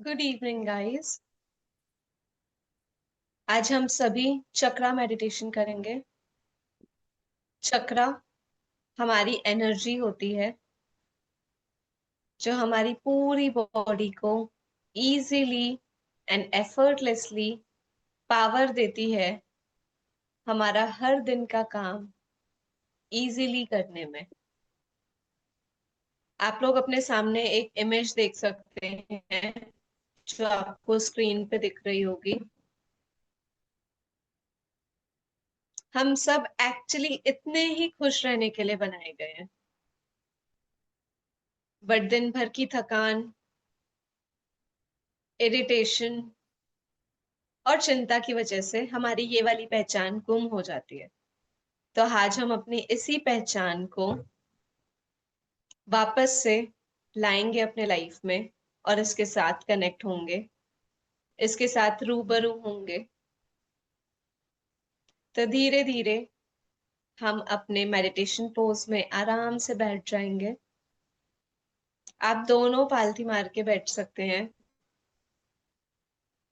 Good evening guys. आज हम सभी चक्रा मेडिटेशन करेंगे। चक्रा हमारी एनर्जी होती है जो हमारी पूरी बॉडी को इजीली एंड एफर्टलेसली पावर देती है हमारा हर दिन का काम इजीली करने में। आप लोग अपने सामने एक इमेज देख सकते हैं जो आपको स्क्रीन पे दिख रही होगी। हम सब एक्चुअली इतने ही खुश रहने के लिए बनाए गए हैं, बट दिन भर की थकान, इरिटेशन और चिंता की वजह से हमारी ये वाली पहचान गुम हो जाती है। तो आज हम अपनी इसी पहचान को वापस से लाएंगे अपने लाइफ में और इसके साथ कनेक्ट होंगे, इसके साथ रूबरू होंगे। तो धीरे धीरे हम अपने मेडिटेशन पोज में आराम से बैठ जाएंगे। आप दोनों पालथी मार के बैठ सकते हैं,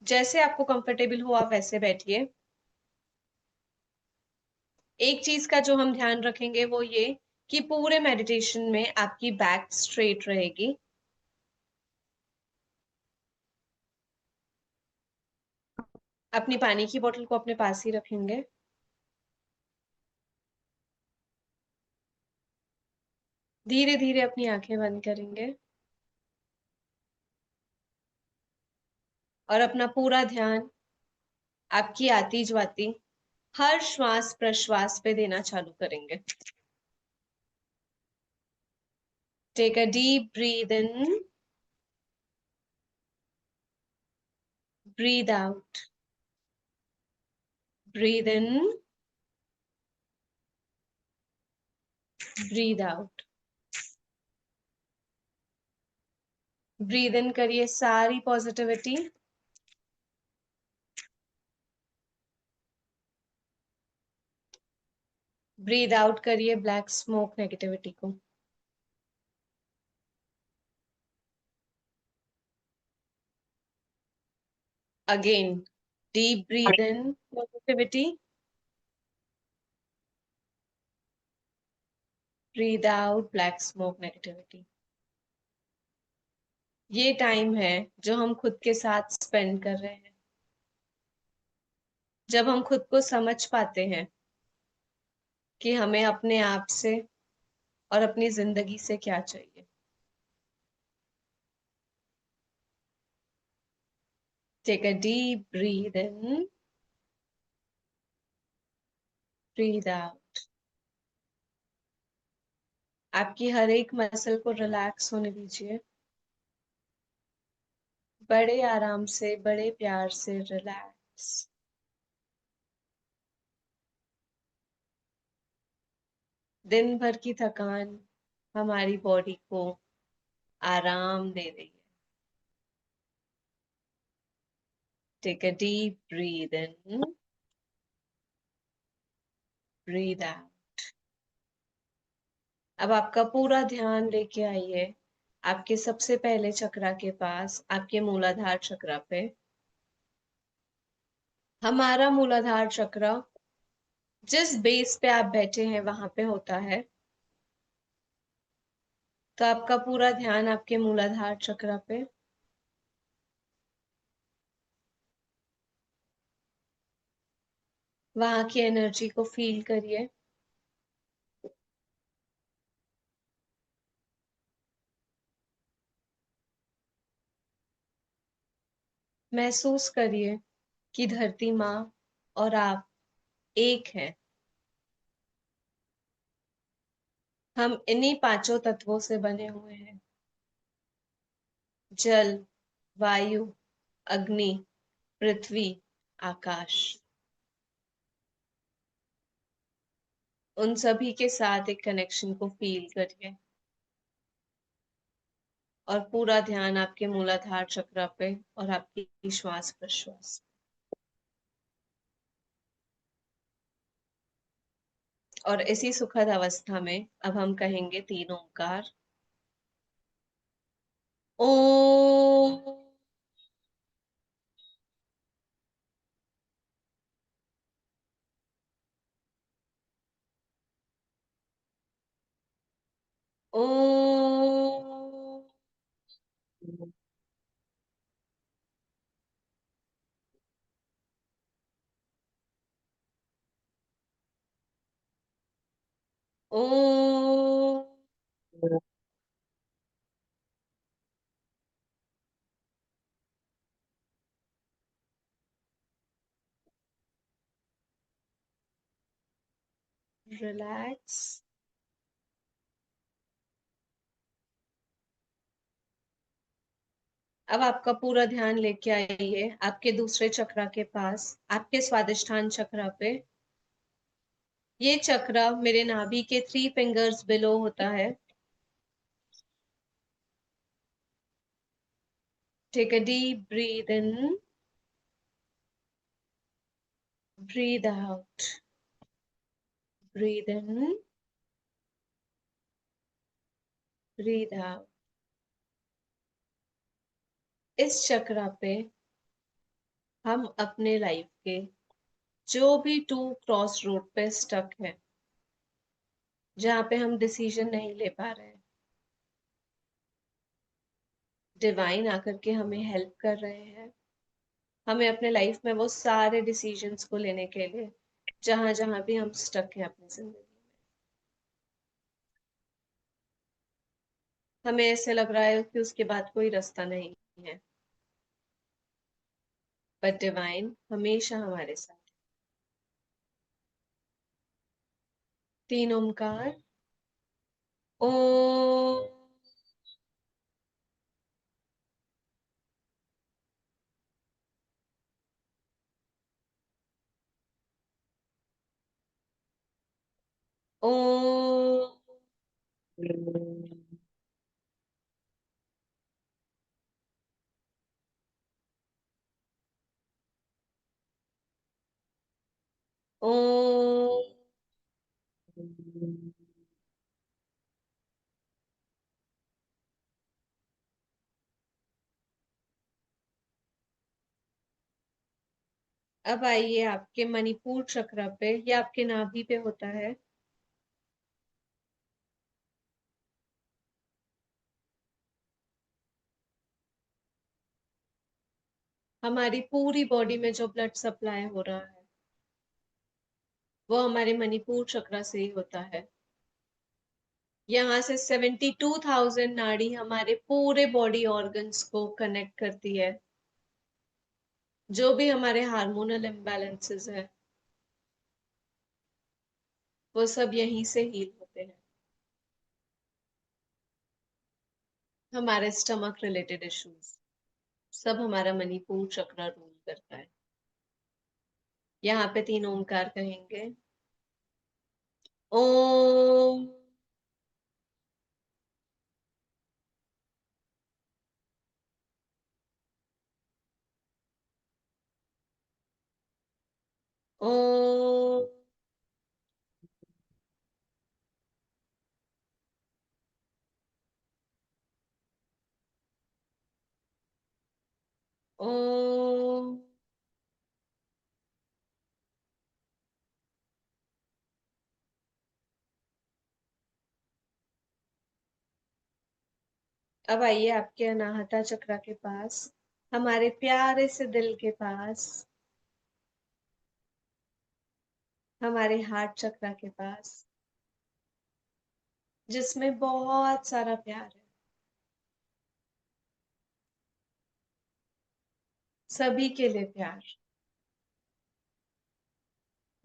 जैसे आपको कंफर्टेबल हो आप वैसे बैठिए। एक चीज का जो हम ध्यान रखेंगे वो ये कि पूरे मेडिटेशन में आपकी बैक स्ट्रेट रहेगी। अपनी पानी की बोतल को अपने पास ही रखेंगे। धीरे धीरे अपनी आंखें बंद करेंगे और अपना पूरा ध्यान आपकी आती जाती हर श्वास प्रश्वास पे देना चालू करेंगे। Take a deep breath in, breath out, breath in, breath out. Breath in करिए सारी पॉजिटिविटी, ब्रीद आउट करिए ब्लैक स्मोक नेगेटिविटी को। Again deep breath in positivity, breath out black smoke negativity. ये टाइम है जो हम खुद के साथ स्पेंड कर रहे हैं, जब हम खुद को समझ पाते हैं कि हमें अपने आप से और अपनी जिंदगी से क्या चाहिए। Take a deep breath in, breath out. आपकी हर एक मसल को रिलैक्स होने दीजिए। बड़े आराम से, बड़े प्यार से रिलैक्स। दिन भर की थकान हमारी बॉडी को आराम दे रही है। Take a deep breath in, breath out. अब आपका पूरा ध्यान लेके आइए आपके सबसे पहले चक्रा के पास, आपके मूलाधार चक्रा पे। हमारा मूलाधार चक्र जिस बेस पे आप बैठे हैं वहां पे होता है। तो आपका पूरा ध्यान आपके मूलाधार चक्र पे। वहां की एनर्जी को फील करिए। महसूस करिए कि धरती माँ और आप एक हैं। हम इन्हीं पांचों तत्वों से बने हुए हैं। जल, वायु, अग्नि, पृथ्वी, आकाश। उन सभी के साथ एक कनेक्शन को फील करिए और पूरा ध्यान आपके मूलाधार चक्र पे और आपकी श्वास प्रश्वास। और इसी सुखद अवस्था में अब हम कहेंगे तीन ओंकार। ओम। ओम। रिलैक्स। अब आपका पूरा ध्यान लेके आइए आपके दूसरे चक्रा के पास, आपके स्वादिष्ठान चक्रा पे। ये चक्र मेरे नाभि के 3 फिंगर्स बिलो होता है। Take a deep breath in, breath out, breath in, breath out. इस चक्रा पे हम अपने लाइफ के जो भी 2 क्रॉस रोड पे स्टक है, जहाँ पे हम डिसीजन नहीं ले पा रहे हैं, डिवाइन आकर के हमें हेल्प कर रहे हैं, हमें अपने लाइफ में वो सारे डिसीजंस को लेने के लिए, जहां जहां भी हम स्टक हैं अपनी जिंदगी में, हमें ऐसे लग रहा है कि उसके बाद कोई रास्ता नहीं है, बट डिवाइन हमेशा हमारे साथ। 3 ओमकार। ओम। ओम। ओम। अब आइए आपके मणिपुर चक्र पे, या आपके नाभि पे होता है। हमारी पूरी बॉडी में जो ब्लड सप्लाई हो रहा है, वो हमारे मणिपुर चक्र से ही होता है। यहाँ से 72,000 नाड़ी हमारे पूरे बॉडी ऑर्गन्स को कनेक्ट करती है। जो भी हमारे हार्मोनल इम्बैलेंसेस है, वो सब यहीं से हील होते हैं। हमारे स्टमक रिलेटेड इश्यूज सब हमारा मणिपुर चक्र रूल करता है। यहाँ पे 3 ओमकार कहेंगे। ओम। ओम। ओम। अब आइए आपके अनाहता चक्र के पास, हमारे प्यारे से दिल के पास, हमारे हार्ट चक्र के पास, जिसमें बहुत सारा प्यार है। सभी के लिए प्यार,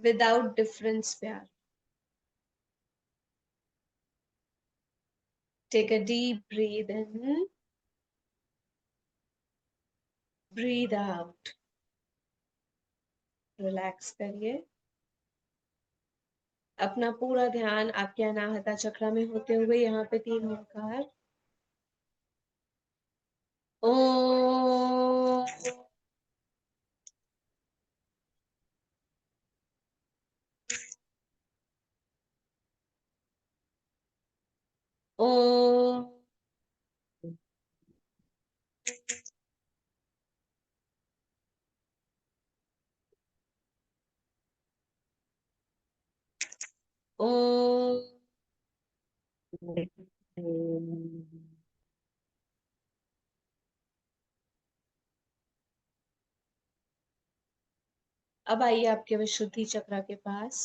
विदाउट डिफरेंस प्यार। Take a deep breath in, breath out. Relax करिए। अपना पूरा ध्यान आपके अनाहता चक्र में होते हुए यहाँ पे 3 ओमकार। ओम। ओम। ओम। अब आइए आपके विशुद्धि चक्र के पास।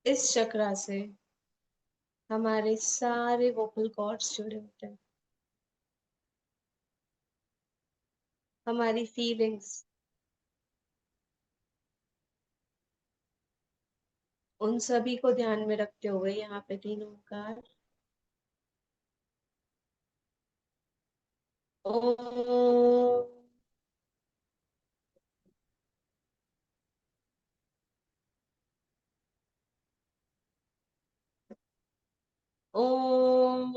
इस चक्र से हमारे सारे वोकल कॉर्ड्स जुड़े होते हैं, हमारी फीलिंग्स, उन सभी को ध्यान में रखते हुए यहाँ पे तीन ओंकार ओम। ओम।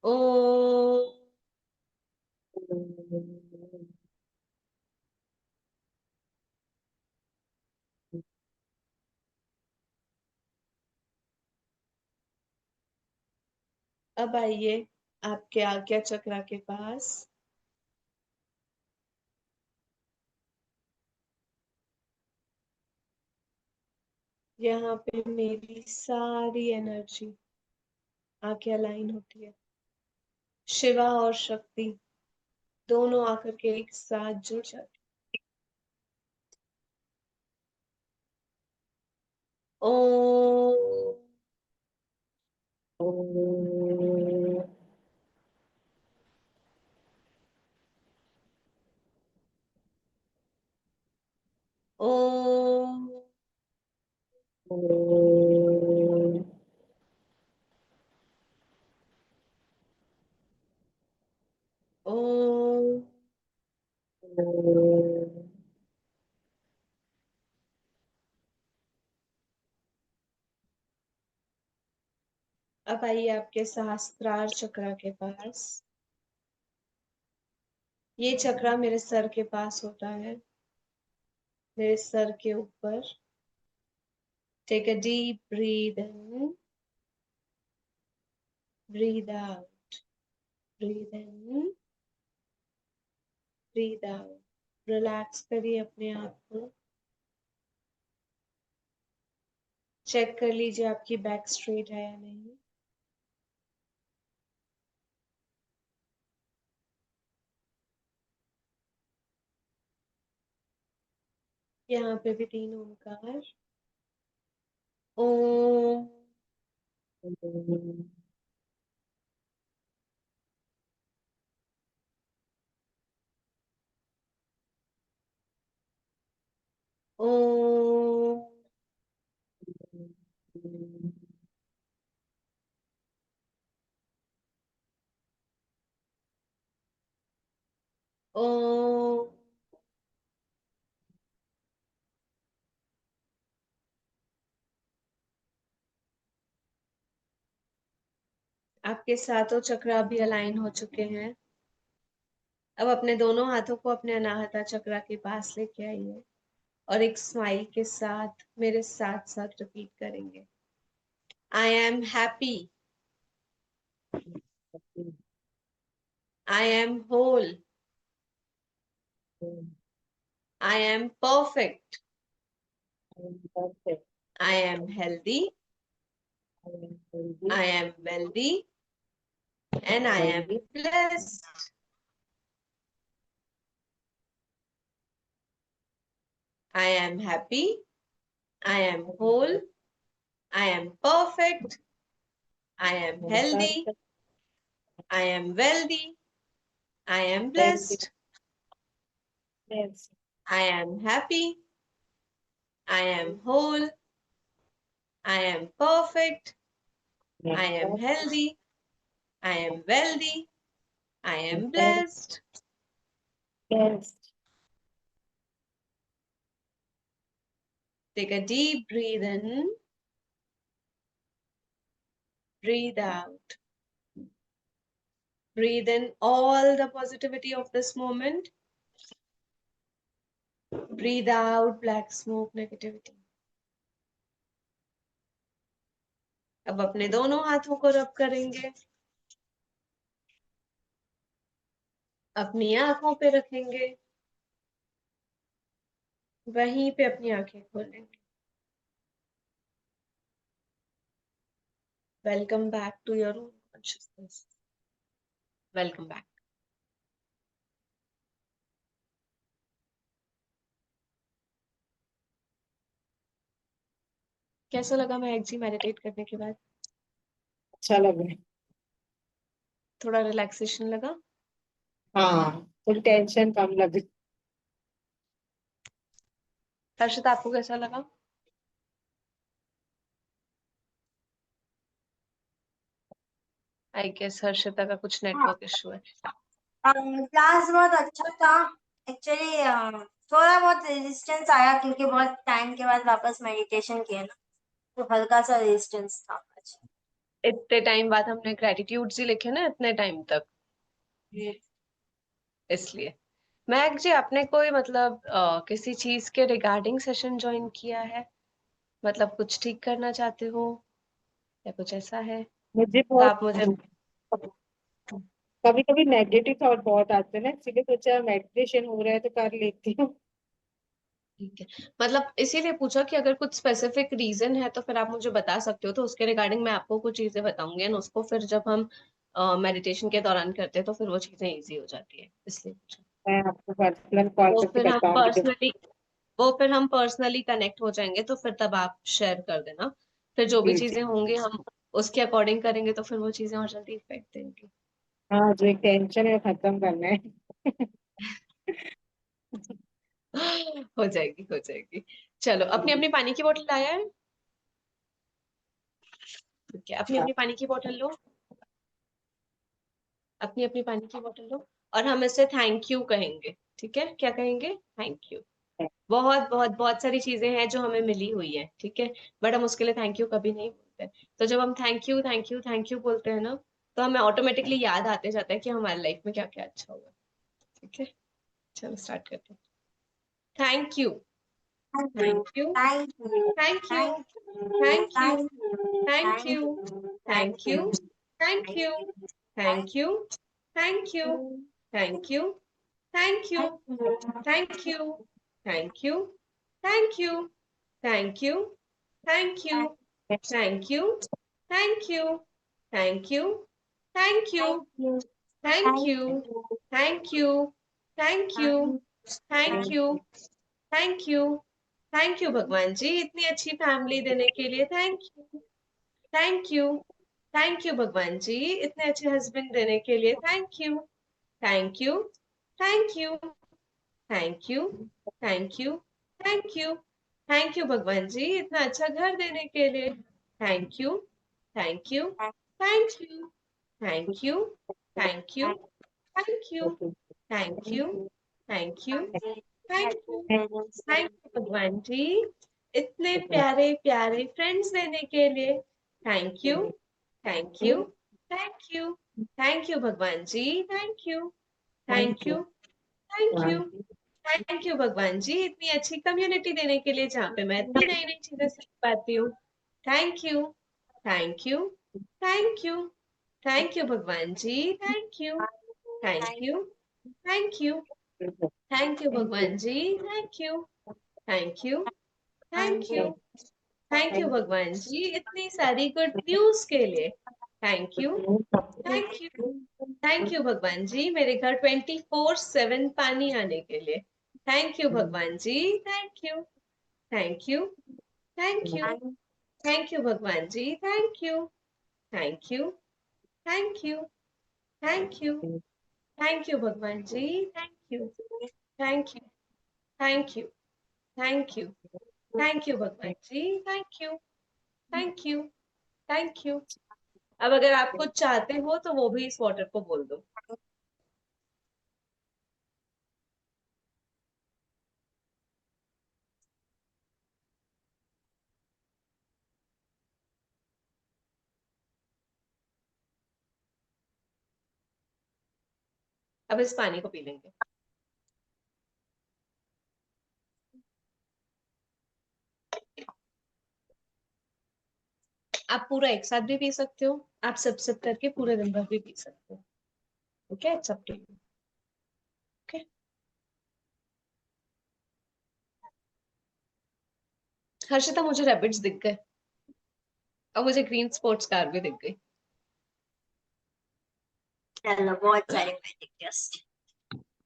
ओम। अब आइए आपके आज्ञा चक्र के पास। यहाँ पे मेरी सारी एनर्जी आके अलाइन होती है। शिवा और शक्ति दोनों आकर के एक साथ जुड़ जाते। ओम। ओम। ओम। अब आइए आपके सहस्त्रार चक्र के पास। ये चक्र मेरे सर के पास होता है, मेरे सर के ऊपर। Take a deep breath in, breath out, breath in, breath out. Relax करिए अपने आप को। चेक कर लीजिए आपकी बैक स्ट्रेट है या नहीं। यहाँ पे भी तीन ओंकार ओम। ओम। ओम। आपके सातों चक्र अभी अलाइन हो चुके हैं। अब अपने दोनों हाथों को अपने अनाहता चक्र के पास लेके आइए और एक स्माइल के साथ मेरे साथ साथ रिपीट करेंगे। I am happy, I am whole, I am perfect, I am healthy, I am wealthy and I am blessed. I am happy, I am whole, I am perfect, I am healthy, I am wealthy, I am blessed, I am happy, I am whole, I am perfect, I am healthy, I am wealthy, I am blessed. Take a deep breath in, breathe out. Breathe in all the positivity of this moment. Breathe out black smoke negativity. अब अपने दोनों हाथों को रब करेंगे, अपनी आंखों पे रखेंगे वहीं पे अपनी आंखें खोलेंगे। Welcome back to your own consciousness. Welcome back. कैसा लगा महक जी मेडिटेट करने के बाद? अच्छा लगा। थोड़ा रिलैक्सेशन लगा? हाँ, थोड़ी टेंशन कम लगी। हर्षित आपको कैसा लगा? आई गेस हर्षिता का कुछ नेटवर्क इशू है। क्लास बहुत अच्छा था एक्चुअली। थोड़ा बहुत रेजिस्टेंस आया क्योंकि बहुत टाइम के बाद वापस मेडिटेशन किया ना, तो हल्का सा रेजिस्टेंस था आज। इतने टाइम बाद हमने ग्रेटिट्यूड ही लिखे ना, इतने टाइम तक, इसलिए। महक जी आपने कोई मतलब किसी चीज के रिगार्डिंग सेशन ज्वाइन किया है? मतलब कुछ ठीक करना चाहते हो या कुछ ऐसा है मुझे तो बहुत आप मुझे। कभी कभी नेगेटिव थॉट बहुत आते हैं ना, इसलिए सोचा मेडिटेशन हो रहा है तो कर लेती हूँ। ठीक है, मतलब इसीलिए पूछा कि अगर कुछ स्पेसिफिक रीजन है तो फिर आप मुझे बता सकते हो, तो उसके रिगार्डिंग मैं आपको कुछ चीजें बताऊंगी एंड उसको फिर जब हम मेडिटेशन के दौरान करते हैं तो फिर वो चीजें इजी हो जाती है, इसलिए पूछा। मैं आपको पर्सनल कॉल वो करके फिर हम बताऊंगी जब। पर्सनली वो फिर हम पर्सनली कनेक्ट हो जाएंगे तो फिर तब आप शेयर कर देना। फिर जो भी जी जी। चीजें होंगी हम उसके अकॉर्डिंग करेंगे तो फिर वो चीजें और जल्दी इफेक्ट देंगी। हाँ, जो एक टेंशन है वो खत्म करना है। हो जाएगी हो जाएगी। चलो, अपनी अपनी पानी की बोतल लाया है? ठीक है, अपनी अपनी पानी की बोतल लो। अपनी अपनी पानी की बोतल लो और हम इसे थैंक यू कहेंगे। ठीक है, क्या कहेंगे? Thank you. बहुत बहुत बहुत सारी चीजें हैं जो हमें मिली हुई है, ठीक है, बट हम उसके लिए थैंक यू कभी नहीं बोलते। तो जब हम thank you thank you thank you बोलते हैं ना, तो हमें ऑटोमेटिकली याद आते जाता है कि हमारी लाइफ में क्या क्या अच्छा हुआ। ठीक है, चलो स्टार्ट करते हैं। Thank you. Thank you, thank you. thank you, thank you. thank you, thank you. thank you, thank thank you. you, thank thank you. you, thank thank you. you, thank thank you. Thank you. you, thank you. Thank you. thank you, Thank you. Thank you. Thank you. Thank you. Thank you. Thank you. Thank you. Thank you. Thank you. thank you, Thank thank you. you, Thank you. Thank you. thank Thank thank you. Thank you. Thank you भगवान जी इतनी अच्छी family देने के लिए, thank you. Thank you. Thank you भगवान जी इतने अच्छे हस्बैंड देने के लिए, thank you. Thank you. Thank you. Thank you. Thank you. Thank you. Thank you भगवान जी इतना अच्छा घर देने के लिए, thank you. Thank you. Thank you. Thank you. Thank you. Thank you. Thank you. Thank you. Thank you. Thank you भगवान जी इतने प्यारे प्यारे फ्रेंड्स देने के लिए, thank you. Thank you. Thank you. Thank you भगवान जी, thank you. Thank you. Thank you. Thank you भगवान जी इतनी अच्छी कम्युनिटी देने के लिए जहाँ पे मैं इतनी नई नई चीजें सीख पाती हूँ, thank you. Thank you. Thank you. Thank you भगवान जी, thank you. Thank you. Thank you. Thank you भगवान जी, thank you. Thank you. Thank you. Thank you भगवान जी इतनी सारी गुड न्यूज के लिए, thank you. Thank you. Thank you भगवान जी मेरे घर 24/7 पानी आने के लिए, थैंक यू भगवान जी, thank you. Thank you. Thank you. Thank you भगवान जी, thank you. Thank you. Thank you. Thank you. Thank you भगवान जी, thank you. Thank you. Thank you. Thank you. Thank you भगवान जी, thank you. Thank you. Thank you. अब अगर आप कुछ चाहते हो तो वो भी इस वाटर को बोल दो। अब इस पानी को पी लेंगे। आप पूरा एक साथ भी पी सकते हो, आप सिप सिप करके पूरे दिन भर भी पी सकते हो। Okay, it's up to you. Okay. Harshita, मुझे रैबिट्स दिख गए और मुझे ग्रीन स्पोर्ट्स कार भी दिख गई। चलो बहुत सारे magic test.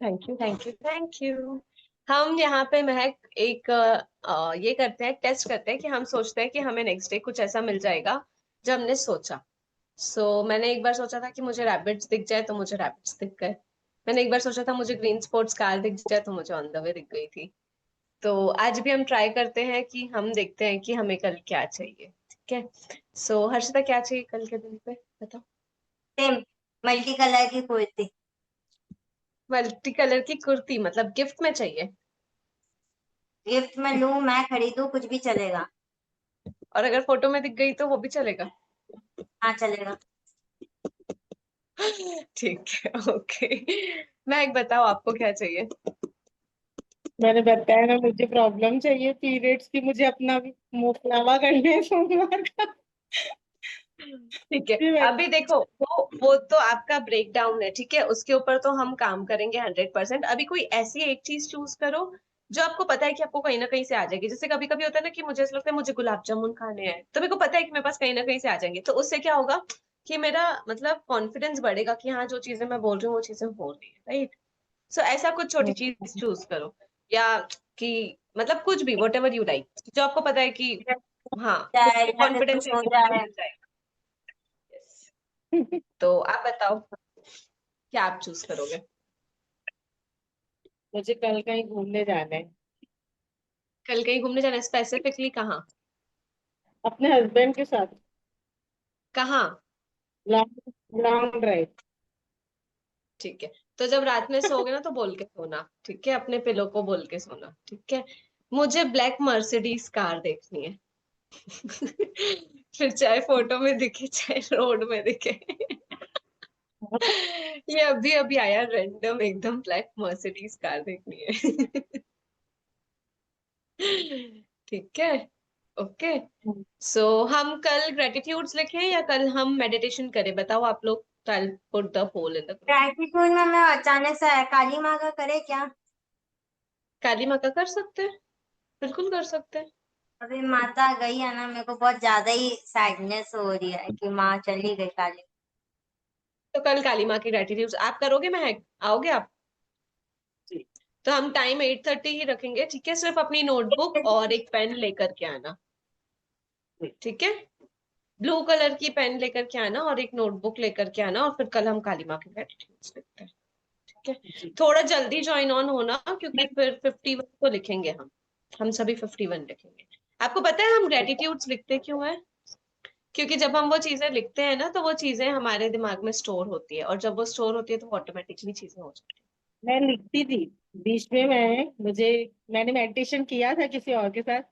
Thank you, thank you, thank you. हम यहाँ पे महक एक ये करते हैं, टेस्ट करते हैं कि हम सोचते हैं कि हमें नेक्स्ट डे कुछ ऐसा मिल जाएगा जो हमने सोचा। मैंने एक बार सोचा था कि मुझे रैबिट्स दिख जाए, तो मुझे रैबिट्स दिख गए। मैंने एक बार सोचा था मुझे ग्रीन स्पोर्ट्स कार दिख जाए, तो मुझे ऑन द वे दिख गई थी। तो आज भी हम ट्राई करते हैं कि हम देखते हैं कि हमें कल क्या चाहिए। ठीक है। हर्षिता, क्या चाहिए कल के दिन पे, बताओ। सेम, मल्टी कलर की कुर्ती। मल्टी कलर की कुर्ती मतलब गिफ्ट में चाहिए? गिफ्ट में लूं, मैं खरीदूं, कुछ भी चलेगा। और अगर फोटो में दिख गई तो वो भी चलेगा? हाँ चलेगा। ठीक है, ओके। मैं एक बताओ, आपको क्या चाहिए? मैंने बताया ना, मुझे प्रॉब्लम चाहिए पीरियड्स की, मुझे अपना मुफलावा करने है सोमवार का। ठीक है। जी, अभी देखो, वो तो आपका ब्रेक डाउन है, ठीक है, उसके ऊपर तो हम काम करेंगे 100%। अभी कोई ऐसी एक चीज चूज करो जो आपको पता है कि आपको कहीं ना कहीं से आ जाएगी। जैसे कभी कभी होता है ना कि मुझे ऐसा लगता है मुझे गुलाब जामुन खाने हैं, तो मेरे को पता है कि मेरे पास कहीं ना कहीं से आ जाएंगे, तो उससे क्या होगा कि मेरा मतलब कॉन्फिडेंस बढ़ेगा कि हाँ, जो चीजें मैं बोल रही हूँ वो चीजें हो रही है, राइट। ऐसा कुछ छोटी चीज चूज करो, या कि मतलब कुछ भी, वट एवर यू लाइक, जो आपको पता है कि हाँ, जाए या फिर कॉन्फिडेंस कुछ है हो कि मुझे जाए। मिल जाएगा। Yes. तो आप बताओ, क्या आप चूज करोगे? मुझे कल कहीं घूमने जाना है, कल कहीं घूमने जाना है, स्पेसिफिकली कहाँ? अपने हस्बैंड के साथ। कहाँ? Long long drive. ठीक है। तो जब रात में सोओगे ना तो बोल के सोना, ठीक है, अपने पिलो को बोल के सोना, ठीक है। मुझे ब्लैक मर्सिडीज कार देखनी है। फिर चाहे फोटो में दिखे चाहे रोड में दिखे। ये अभी अभी आया रैंडम एकदम, ब्लैक मर्सिडीज कार देखनी है। ठीक है, ओके। हम कल ग्रेटिट्यूड्स लिखें या कल हम मेडिटेशन करें, बताओ आप लोग। I'll put the poll in the group. Gratitude में मैं अचानक से काली माँ का करे क्या? काली माँ का कर सकते हैं, बिल्कुल कर सकते हैं। अभी माता गई है ना, मेरे को बहुत ज्यादा ही सैडनेस हो रही है कि माँ चली गई काली। तो कल काली माँ की ग्रेटिट्यूड्स आप करोगे, महक आओगे आप? जी। तो हम टाइम 8:30 ही रखेंगे, ठीक है। सिर्फ अपनी नोटबुक और एक पेन लेकर के आना, ठीक है। ब्लू कलर की पेन लेकर के आना और एक नोटबुक लेकर के आना, और फिर कल हम काली माँ की ग्रेटिट्यूड्स लिखते हैं, ठीक है। जी। थोड़ा जल्दी ज्वाइन ऑन होना, क्योंकि फिर 51 को लिखेंगे हम सभी 51 लिखेंगे। आपको पता है हम ग्रेटिट्यूड्स लिखते क्यों है? क्योंकि जब हम वो चीजें लिखते हैं ना, तो वो चीजें हमारे दिमाग में स्टोर होती है, और जब वो स्टोर होती है तो ऑटोमेटिकली चीजें हो जाती मैं लिखती थी बीच में, मैंने मेडिटेशन किया था किसी और के साथ।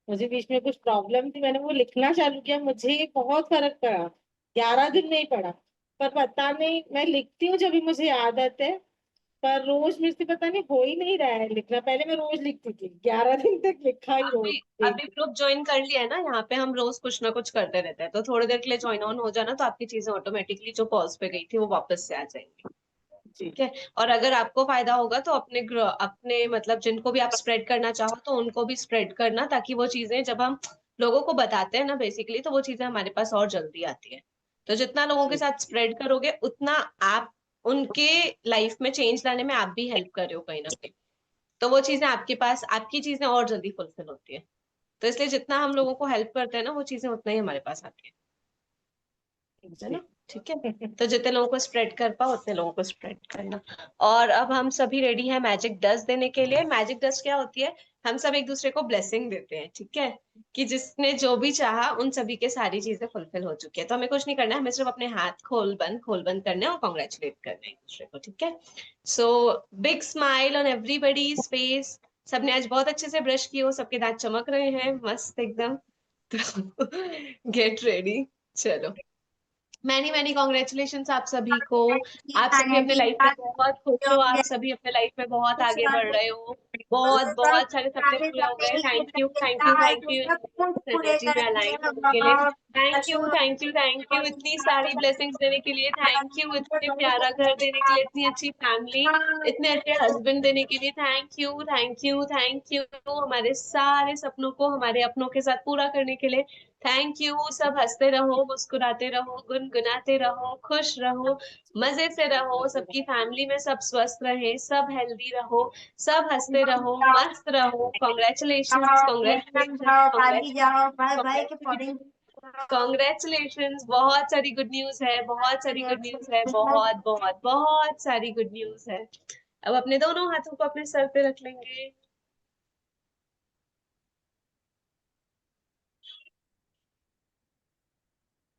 मुझे बीच में कुछ प्रॉब्लम थी, मैंने वो लिखना चालू किया, मुझे बहुत फर्क पड़ा। 11 दिन नहीं पड़ा, पर पता नहीं, मैं लिखती हूँ जब भी मुझे आदत है। पर रोज मेरे से पता नहीं हो ही नहीं रहा है लिखना। पहले मैं रोज लिखती थी, 11 दिन तक लिखा ही है। रोज अभी अभी डेली। ग्रुप ज्वाइन कर लिया है ना, यहाँ पे हम रोज कुछ ना कुछ करते रहते हैं, तो थोड़ी देर के लिए ज्वाइन ऑन हो जाना, तो आपकी चीजें ऑटोमेटिकली जो पॉज पे गई थी वो वापस से आ जाएंगी, जी। ठीक है। और अगर आपको फायदा होगा तो अपने मतलब जिनको भी आप स्प्रेड करना चाहो तो उनको भी स्प्रेड करना, ताकि वो चीजें जब हम लोगों को बताते हैं ना बेसिकली, तो वो चीजें हमारे पास और जल्दी आती है। तो जितना लोगों के जी। साथ स्प्रेड करोगे, उतना आप उनके लाइफ में चेंज लाने में आप भी हेल्प कर रहे हो कहीं ना कहीं। तो वो चीजें आपके पास, आपकी चीजें और जल्दी फुलफिल होती है। तो इसलिए जितना हम लोगों को हेल्प करते हैं ना, वो चीजें उतना ही हमारे पास आती है ना, जी। ठीक है। तो जितने लोगों को स्प्रेड कर पाओ उतने लोगों को स्प्रेड करना। और अब हम सभी रेडी हैं मैजिक डस्ट देने के लिए। मैजिक डस्ट क्या होती है? हम सब एक दूसरे को ब्लेसिंग देते हैं, ठीक है, कि जिसने जो भी चाहा उन सभी के सारी चीजें फुलफिल हो चुकी है। तो हमें कुछ नहीं करना है, हमें सिर्फ अपने हाथ खोल बंद करने हैं और कॉन्ग्रेचुलेट करना है एक दूसरे को, ठीक है। So big smile on everybody's face. सबने आज बहुत अच्छे से ब्रश किए हो, सबके दांत चमक रहे हैं मस्त एकदम। तो गेट रेडी, चलो। मैनी मैनी कॉन्ग्रेचुलेशन आप सभी को। आप सभी अपने लाइफ में बहुत खुश हो, आप सभी अपने लाइफ में बहुत आगे बढ़ रहे हो। बहुत बहुत सारे सपने पूरे हो गए। Thank you thank you thank you energy में अलाइन होने के लिए। Thank you thank you thank you इतनी सारी ब्लेसिंग्स देने के लिए। थैंक यू इतने प्यारा घर देने के लिए, इतनी अच्छी फैमिली, इतने अच्छे हस्बैंड देने के लिए। Thank you thank you thank you हमारे सारे सपनों को हमारे अपनों के साथ पूरा करने के लिए। Thank you. सब हंसते रहो, मुस्कुराते रहो, गुनगुनाते रहो, खुश रहो, मजे से रहो, सबकी फैमिली में सब स्वस्थ रहे, सब हेल्दी रहो, सब हंसते रहो, मस्त रहो। कॉन्ग्रेचुलेशंस भागी जाओ, भाई भाई के फॉलोइंग। कॉन्ग्रेचुलेशंस। बहुत सारी गुड न्यूज है, बहुत सारी गुड न्यूज है, बहुत बहुत बहुत सारी गुड न्यूज है। अब अपने दोनों हाथों को अपने सर पे रख लेंगे।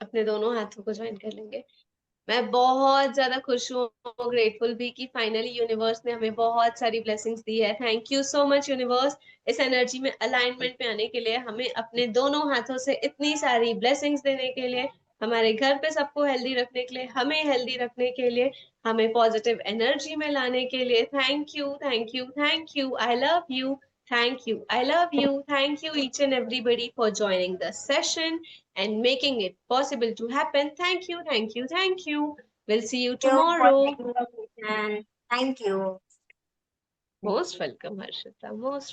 अपने दोनों हाथों को ज्वाइन कर लेंगे। मैं बहुत ज्यादा खुश हूँ, ग्रेटफुल भी कि फाइनली यूनिवर्स ने हमें बहुत सारी ब्लेसिंग्स दी है। Thank you so much universe, इस एनर्जी में अलाइनमेंट में आने के लिए, हमें अपने दोनों हाथों से इतनी सारी ब्लेसिंग्स देने के लिए, हमारे घर पे सबको हेल्दी रखने के लिए, हमें हेल्दी रखने के लिए, हमें पॉजिटिव एनर्जी में लाने के लिए। Thank you thank you thank you. I love you. Thank you. I love you. Thank you each and everybody for joining the session and making it possible to happen. Thank you, thank you, thank you. We'll see you tomorrow. Thank you. Most welcome, Harshita. Most